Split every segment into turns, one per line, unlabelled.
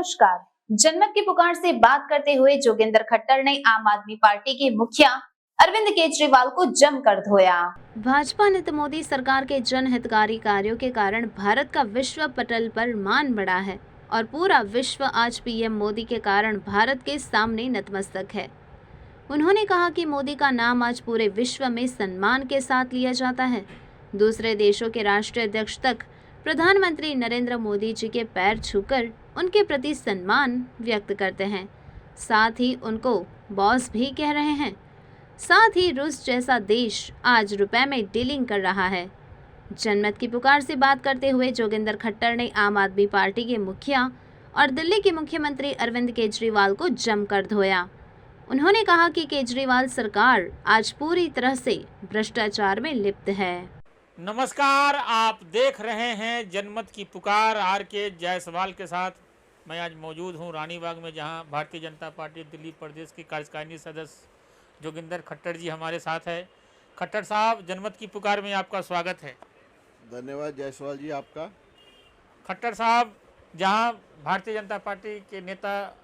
नमस्कार। जनमत की पुकार से बात करते हुए जोगिंदर खट्टर ने आम आदमी पार्टी के मुखिया अरविंद केजरीवाल को जमकर धोया। भाजपा नेता मोदी सरकार के जनहितकारी कार्यों के कारण भारत का विश्व पटल पर मान बढ़ा है और पूरा विश्व आज पीएम मोदी के कारण भारत के सामने नतमस्तक है। उन्होंने कहा कि मोदी का नाम आज पूरे विश्व में सम्मान के साथ लिया जाता है। दूसरे देशों के राष्ट्रीय अध्यक्ष तक प्रधानमंत्री नरेंद्र मोदी जी के पैर छूकर उनके प्रति सम्मान व्यक्त करते हैं, साथ ही उनको बॉस भी कह रहे हैं। साथ ही रूस जैसा देश आज रुपए में डीलिंग कर रहा है। जनमत की पुकार से बात करते हुए जोगिंदर खट्टर ने आम आदमी पार्टी के मुखिया और दिल्ली के मुख्यमंत्री अरविंद केजरीवाल को जमकर धोया। उन्होंने कहा कि केजरीवाल सरकार आज पूरी तरह से भ्रष्टाचार में लिप्त है।
नमस्कार, आप देख रहे हैं जनमत की पुकार आर के जायसवाल के साथ। मैं आज मौजूद हूं रानीबाग में, जहां भारतीय जनता पार्टी दिल्ली प्रदेश के कार्यकारिणी सदस्य जोगिंदर खट्टर जी हमारे साथ है। खट्टर साहब, जनमत की पुकार में आपका स्वागत है।
धन्यवाद जायसवाल जी आपका।
खट्टर साहब, जहां भारतीय जनता पार्टी के नेता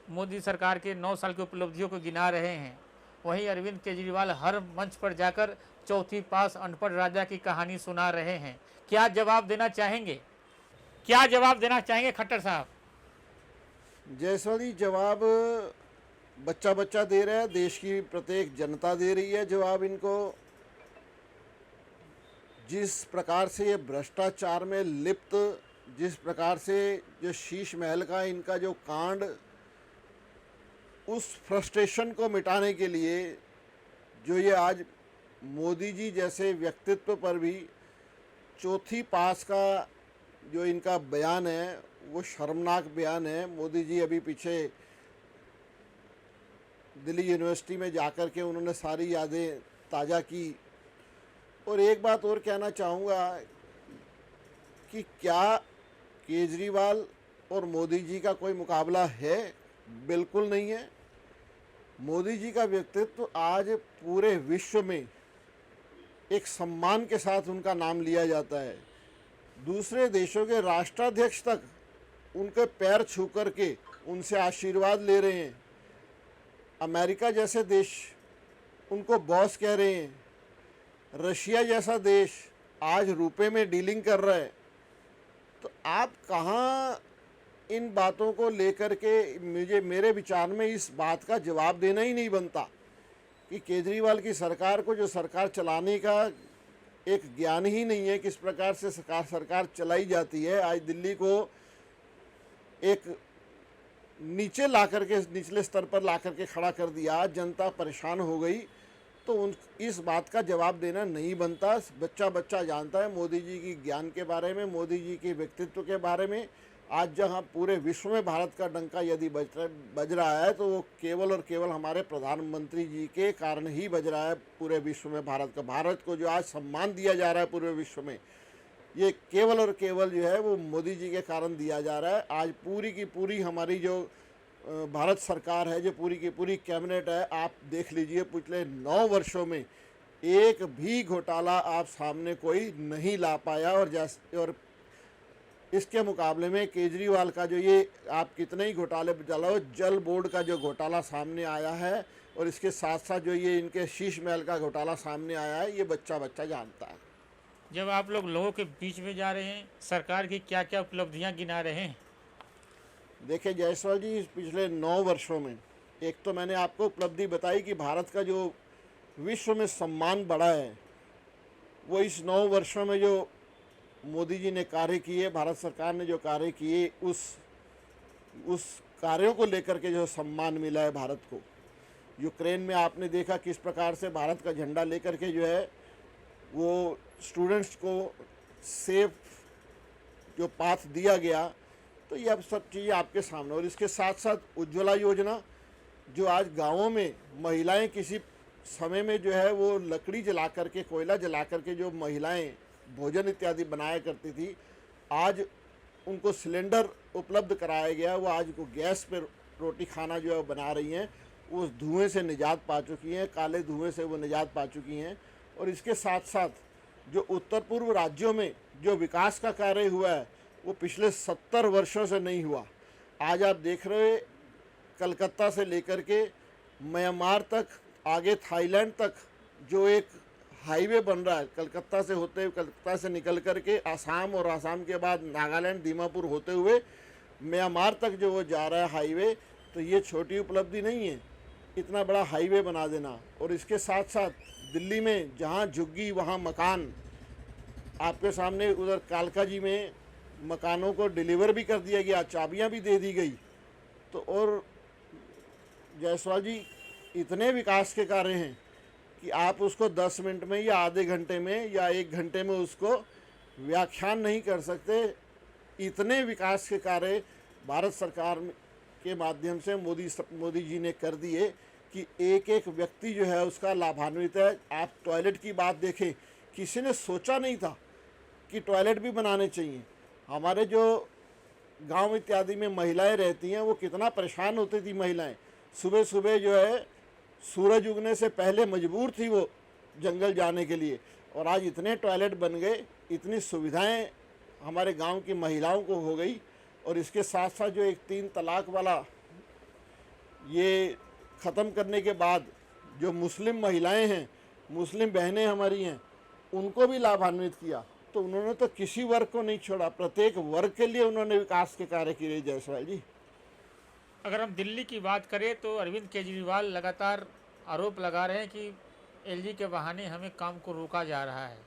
मोदी सरकार के 9 साल की उपलब्धियों को गिना रहे हैं, वहीं अरविंद केजरीवाल हर मंच पर जाकर चौथी पास अनपढ़ राजा की कहानी सुना रहे हैं। क्या जवाब देना चाहेंगे? खट्टर साहब?
जायसवाल जी, जवाब बच्चा बच्चा दे रहा है, देश की प्रत्येक जनता दे रही है जवाब इनको। जिस प्रकार से ये भ्रष्टाचार में लिप्त, जिस प्रकार से जो शीश महल का इनका जो कांड, उस फ्रस्ट्रेशन को मिटाने के लिए जो ये आज मोदी जी जैसे व्यक्तित्व पर भी चौथी पास का जो इनका बयान है वो शर्मनाक बयान है। मोदी जी अभी पीछे दिल्ली यूनिवर्सिटी में जाकर के उन्होंने सारी यादें ताज़ा की। और एक बात और कहना चाहूँगा कि क्या केजरीवाल और मोदी जी का कोई मुकाबला है? बिल्कुल नहीं है। मोदी जी का व्यक्तित्व आज पूरे विश्व में एक सम्मान के साथ उनका नाम लिया जाता है। दूसरे देशों के राष्ट्राध्यक्ष तक उनके पैर छू कर के उनसे आशीर्वाद ले रहे हैं। अमेरिका जैसे देश उनको बॉस कह रहे हैं। रशिया जैसा देश आज रुपए में डीलिंग कर रहा है। तो आप कहाँ इन बातों को लेकर के, मेरे विचार में इस बात का जवाब देना ही नहीं बनता कि केजरीवाल की सरकार को, जो सरकार चलाने का एक ज्ञान ही नहीं है, किस प्रकार से सरकार चलाई जाती है। आज दिल्ली को एक नीचे ला करके, निचले स्तर पर ला करके खड़ा कर दिया, जनता परेशान हो गई। तो इस बात का जवाब देना नहीं बनता। बच्चा बच्चा जानता है मोदी जी की ज्ञान के बारे में, मोदी जी के व्यक्तित्व के बारे में। आज जहाँ पूरे विश्व में भारत का डंका यदि बज रहा है तो वो केवल और केवल हमारे प्रधानमंत्री जी के कारण ही बज रहा है। पूरे विश्व में भारत को जो आज सम्मान दिया जा रहा है पूरे विश्व में, ये केवल और केवल जो है वो मोदी जी के कारण दिया जा रहा है। आज पूरी की पूरी हमारी जो भारत सरकार है, जो पूरी की पूरी कैबिनेट है, आप देख लीजिए पिछले 9 वर्षों में एक भी घोटाला आप सामने कोई नहीं ला पाया। और इसके मुकाबले में केजरीवाल का जो ये आप कितने ही घोटाले चलाओ, जल बोर्ड का जो घोटाला सामने आया है और इसके साथ साथ जो ये इनके शीश महल का घोटाला सामने आया है, ये बच्चा बच्चा जानता है।
जब आप लोग लोगों के बीच में जा रहे हैं, सरकार की क्या क्या उपलब्धियां गिना रहे हैं?
देखिए जायसवाल जी, पिछले 9 वर्षों में एक तो मैंने आपको उपलब्धि बताई कि भारत का जो विश्व में सम्मान बढ़ा है, वो इस 9 वर्षों में जो मोदी जी ने कार्य किए, भारत सरकार ने जो कार्य किए, उस कार्यों को लेकर के जो सम्मान मिला है भारत को। यूक्रेन में आपने देखा किस प्रकार से भारत का झंडा लेकर के जो है वो स्टूडेंट्स को सेफ जो पाथ दिया गया। तो ये अब सब चीज़ें आपके सामने। और इसके साथ साथ उज्ज्वला योजना, जो आज गाँवों में महिलाएं किसी समय में जो है वो लकड़ी जला करके, कोयला जला करके जो महिलाएं भोजन इत्यादि बनाया करती थी, आज उनको सिलेंडर उपलब्ध कराया गया। वो आज को गैस पर रोटी खाना जो है बना रही हैं, उस धुएं से निजात पा चुकी हैं, काले धुएं से वो निजात पा चुकी हैं। और इसके साथ साथ जो उत्तर पूर्व राज्यों में जो विकास का कार्य हुआ है, वो पिछले 70 वर्षों से नहीं हुआ। आज आप देख रहे हैं कलकत्ता से लेकर के म्यांमार तक, आगे थाईलैंड तक जो एक हाईवे बन रहा है, कलकत्ता से होते हुए, कलकत्ता से निकल कर के आसाम और आसाम के बाद नागालैंड दीमापुर होते हुए म्यांमार तक जो वो जा रहा है हाईवे, तो ये छोटी उपलब्धि नहीं है इतना बड़ा हाईवे बना देना। और इसके साथ साथ दिल्ली में जहाँ झुग्गी वहाँ मकान, आपके सामने उधर कालका जी में मकानों को डिलीवर भी कर दिया गया, चाबियाँ भी दे दी गई। तो और जायसवाल जी, इतने विकास के कार्य हैं कि आप उसको 10 मिनट में या आधे घंटे में या 1 घंटे में उसको व्याख्यान नहीं कर सकते। इतने विकास के कार्य भारत सरकार के माध्यम से मोदी जी ने कर दिए कि एक एक व्यक्ति जो है उसका लाभान्वित है। आप टॉयलेट की बात देखें, किसी ने सोचा नहीं था कि टॉयलेट भी बनाने चाहिए। हमारे जो गांव इत्यादि में महिलाएं रहती हैं, वो कितना परेशान होती थी महिलाएं, सुबह सुबह जो है सूरज उगने से पहले मजबूर थी वो जंगल जाने के लिए। और आज इतने टॉयलेट बन गए, इतनी सुविधाएं हमारे गांव की महिलाओं को हो गई। और इसके साथ साथ जो एक 3 तलाक वाला ये ख़त्म करने के बाद जो मुस्लिम महिलाएं हैं, मुस्लिम बहनें हमारी हैं, उनको भी लाभान्वित किया। तो उन्होंने तो किसी वर्ग को नहीं छोड़ा, प्रत्येक वर्ग के लिए उन्होंने विकास के कार्य किए। जायसवाल जी,
अगर हम दिल्ली की बात करें तो अरविंद केजरीवाल लगातार आरोप लगा रहे हैं कि एलजी के बहाने हमें काम को रोका जा रहा है।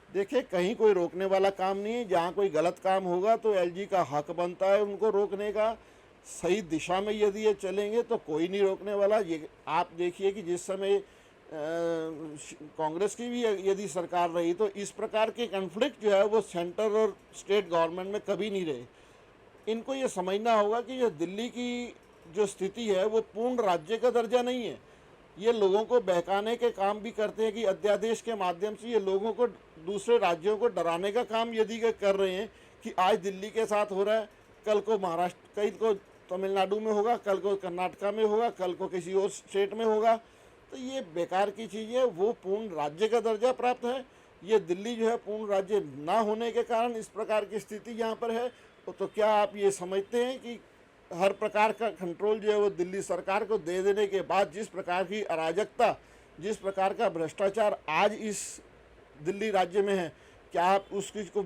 देखिए, कहीं कोई रोकने वाला काम नहीं है। जहाँ कोई गलत काम होगा तो एलजी का हक बनता है उनको रोकने का। सही दिशा में यदि ये चलेंगे तो कोई नहीं रोकने वाला। ये आप देखिए कि जिस समय कांग्रेस की भी यदि सरकार रही तो इस प्रकार के कन्फ्लिक्ट जो है वो सेंटर और स्टेट गवर्नमेंट में कभी नहीं रहे। इनको ये समझना होगा कि ये दिल्ली की जो स्थिति है वो पूर्ण राज्य का दर्जा नहीं है। ये लोगों को बहकाने के काम भी करते हैं कि अध्यादेश के माध्यम से ये लोगों को, दूसरे राज्यों को डराने का काम यदि कर रहे हैं कि आज दिल्ली के साथ हो रहा है, कल को महाराष्ट्र, कल को तमिलनाडु में होगा, कल को कर्नाटका में होगा, कल को किसी और स्टेट में होगा। तो ये बेकार की चीज़ है। वो पूर्ण राज्य का दर्जा प्राप्त है। ये दिल्ली जो है पूर्ण राज्य ना होने के कारण इस प्रकार की स्थिति यहाँ पर है। तो क्या आप ये समझते हैं कि हर प्रकार का कंट्रोल जो है वो दिल्ली सरकार को दे देने के बाद जिस प्रकार की अराजकता, जिस प्रकार का भ्रष्टाचार आज इस दिल्ली राज्य में है, क्या आप उस चीज़ को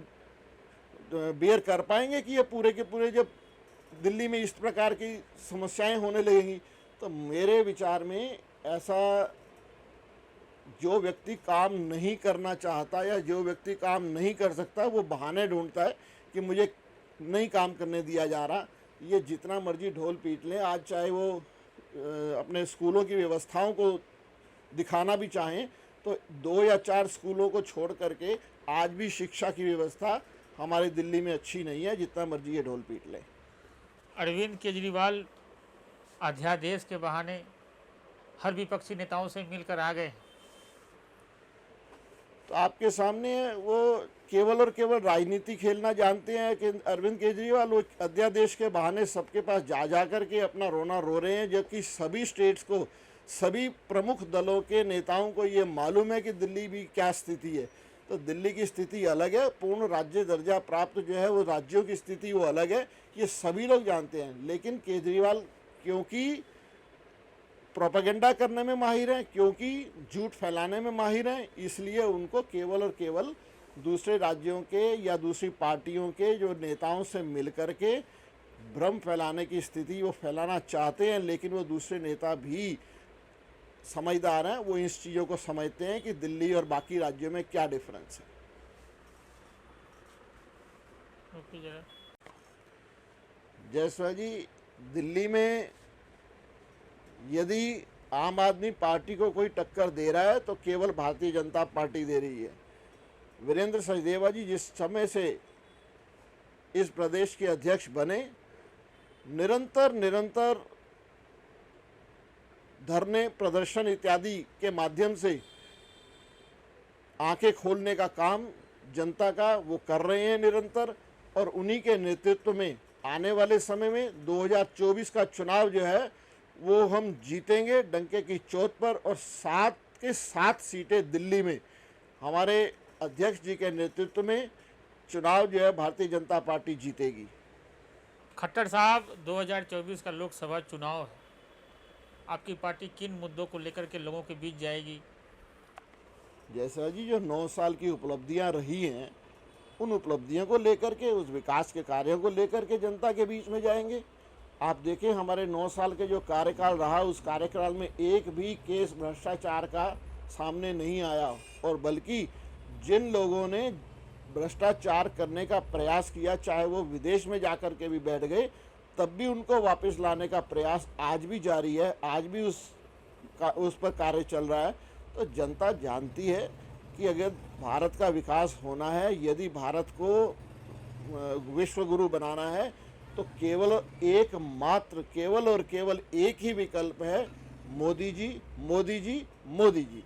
बेयर कर पाएंगे कि ये पूरे के पूरे जब दिल्ली में इस प्रकार की समस्याएं होने लगेंगी? तो मेरे विचार में ऐसा जो व्यक्ति काम नहीं करना चाहता या जो व्यक्ति काम नहीं कर सकता वो बहाने ढूंढता है कि मुझे नहीं काम करने दिया जा रहा। ये जितना मर्जी ढोल पीट लें, आज चाहे वो अपने स्कूलों की व्यवस्थाओं को दिखाना भी चाहें तो 2 या 4 स्कूलों को छोड़ करके आज भी शिक्षा की व्यवस्था हमारे दिल्ली में अच्छी नहीं है, जितना मर्जी ये ढोल पीट लें।
अरविंद केजरीवाल अध्यादेश के बहाने हर विपक्षी नेताओं से मिलकर आ गए।
तो आपके सामने वो केवल और केवल राजनीति खेलना जानते हैं कि अरविंद केजरीवाल वो अध्यादेश के बहाने सबके पास जा कर के अपना रोना रो रहे हैं, जबकि सभी स्टेट्स को, सभी प्रमुख दलों के नेताओं को ये मालूम है कि दिल्ली भी क्या स्थिति है। तो दिल्ली की स्थिति अलग है, पूर्ण राज्य दर्जा प्राप्त जो है वो राज्यों की स्थिति वो अलग है, ये सभी लोग जानते हैं। लेकिन केजरीवाल क्योंकि प्रोपेगेंडा करने में माहिर हैं, क्योंकि झूठ फैलाने में माहिर हैं, इसलिए उनको केवल और केवल दूसरे राज्यों के या दूसरी पार्टियों के जो नेताओं से मिलकर के भ्रम फैलाने की स्थिति वो फैलाना चाहते हैं। लेकिन वो दूसरे नेता भी समझदार हैं, वो इस चीज़ों को समझते हैं कि दिल्ली और बाकी राज्यों में क्या डिफरेंस है। जयसवाल जी, दिल्ली में यदि आम आदमी पार्टी को कोई टक्कर दे रहा है तो केवल भारतीय जनता पार्टी दे रही है। वीरेंद्र सचदेवा जी जिस समय से इस प्रदेश के अध्यक्ष बने, निरंतर धरने, प्रदर्शन इत्यादि के माध्यम से आंखें खोलने का काम जनता का वो कर रहे हैं निरंतर। और उन्हीं के नेतृत्व में आने वाले समय में 2024 का चुनाव जो है वो हम जीतेंगे डंके की चोट पर। और 7 के 7 सीटें दिल्ली में हमारे अध्यक्ष जी के नेतृत्व में चुनाव जो है भारतीय जनता पार्टी जीतेगी।
खट्टर साहब, 2024 का लोकसभा चुनाव है। आपकी पार्टी किन मुद्दों को लेकर के लोगों के बीच जाएगी?
जैसा जी जो 9 साल की उपलब्धियां रही हैं, उन उपलब्धियों को लेकर के, उस विकास के कार्यों को लेकर के जनता के बीच में जाएंगे। आप देखें, हमारे 9 साल के जो कार्यकाल रहा, उस कार्यकाल में एक भी केस भ्रष्टाचार का सामने नहीं आया, और बल्कि जिन लोगों ने भ्रष्टाचार करने का प्रयास किया, चाहे वो विदेश में जाकर के भी बैठ गए, तब भी उनको वापस लाने का प्रयास आज भी जारी है, आज भी उस पर कार्य चल रहा है। तो जनता जानती है कि अगर भारत का विकास होना है, यदि भारत को विश्व गुरु बनाना है, तो केवल और केवल एक ही विकल्प है, मोदी जी, मोदी जी, मोदी जी।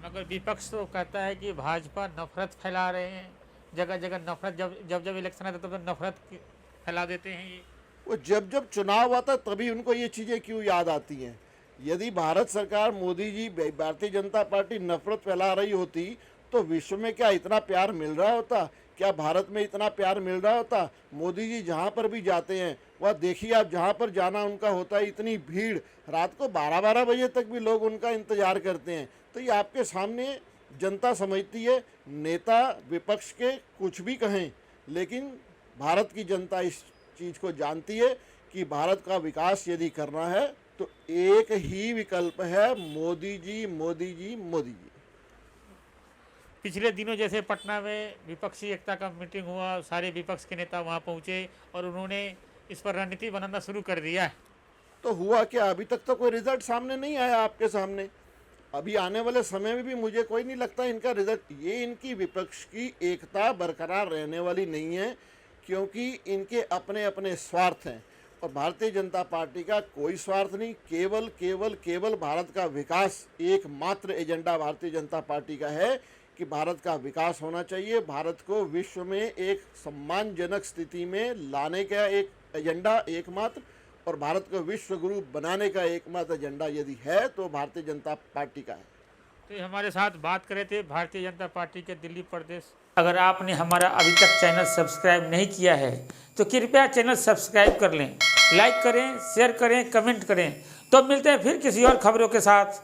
मगर विपक्ष तो कहता है कि भाजपा नफरत फैला रहे हैं, जगह जगह नफरत, जब इलेक्शन आता है तब नफरत फैला देते हैं। ये
वो जब चुनाव आता तभी उनको ये चीज़ें क्यों याद आती हैं? यदि भारत सरकार, मोदी जी, भारतीय जनता पार्टी नफरत फैला रही होती तो विश्व में क्या इतना प्यार मिल रहा होता? क्या भारत में इतना प्यार मिल रहा होता? मोदी जी जहाँ पर भी जाते हैं, वह देखिए आप, जहाँ पर जाना उनका होता है, इतनी भीड़, रात को 12-12 बजे तक भी लोग उनका इंतजार करते हैं। तो ये आपके सामने जनता समझती है, नेता विपक्ष के कुछ भी कहें, लेकिन भारत की जनता इस चीज़ को जानती है कि भारत का विकास यदि करना है तो एक ही विकल्प है, मोदी जी, मोदी जी, मोदी जी।
पिछले दिनों जैसे पटना में विपक्षी एकता का मीटिंग हुआ, सारे विपक्ष के नेता वहां पहुंचे और उन्होंने इस पर रणनीति बनाना शुरू कर दिया है।
तो हुआ क्या? अभी तक तो कोई रिजल्ट सामने नहीं आया आपके सामने। अभी आने वाले समय में भी मुझे कोई नहीं लगता इनका रिजल्ट, ये इनकी विपक्ष की एकता बरकरार रहने वाली नहीं है, क्योंकि इनके अपने अपने स्वार्थ हैं। और भारतीय जनता पार्टी का कोई स्वार्थ नहीं, केवल भारत का विकास एकमात्र एजेंडा भारतीय जनता पार्टी का है कि भारत का विकास होना चाहिए। भारत को विश्व में एक सम्मानजनक स्थिति में लाने का एक एजेंडा एकमात्र, और भारत को विश्व गुरु बनाने का एकमात्र एजेंडा यदि है तो भारतीय जनता पार्टी का है।
तो ये हमारे साथ बात करे थे भारतीय जनता पार्टी के दिल्ली प्रदेश। अगर आपने हमारा अभी तक चैनल सब्सक्राइब नहीं किया है तो कृपया चैनल सब्सक्राइब कर लें, लाइक करें, शेयर करें, कमेंट करें। तो मिलते हैं फिर किसी और खबरों के साथ।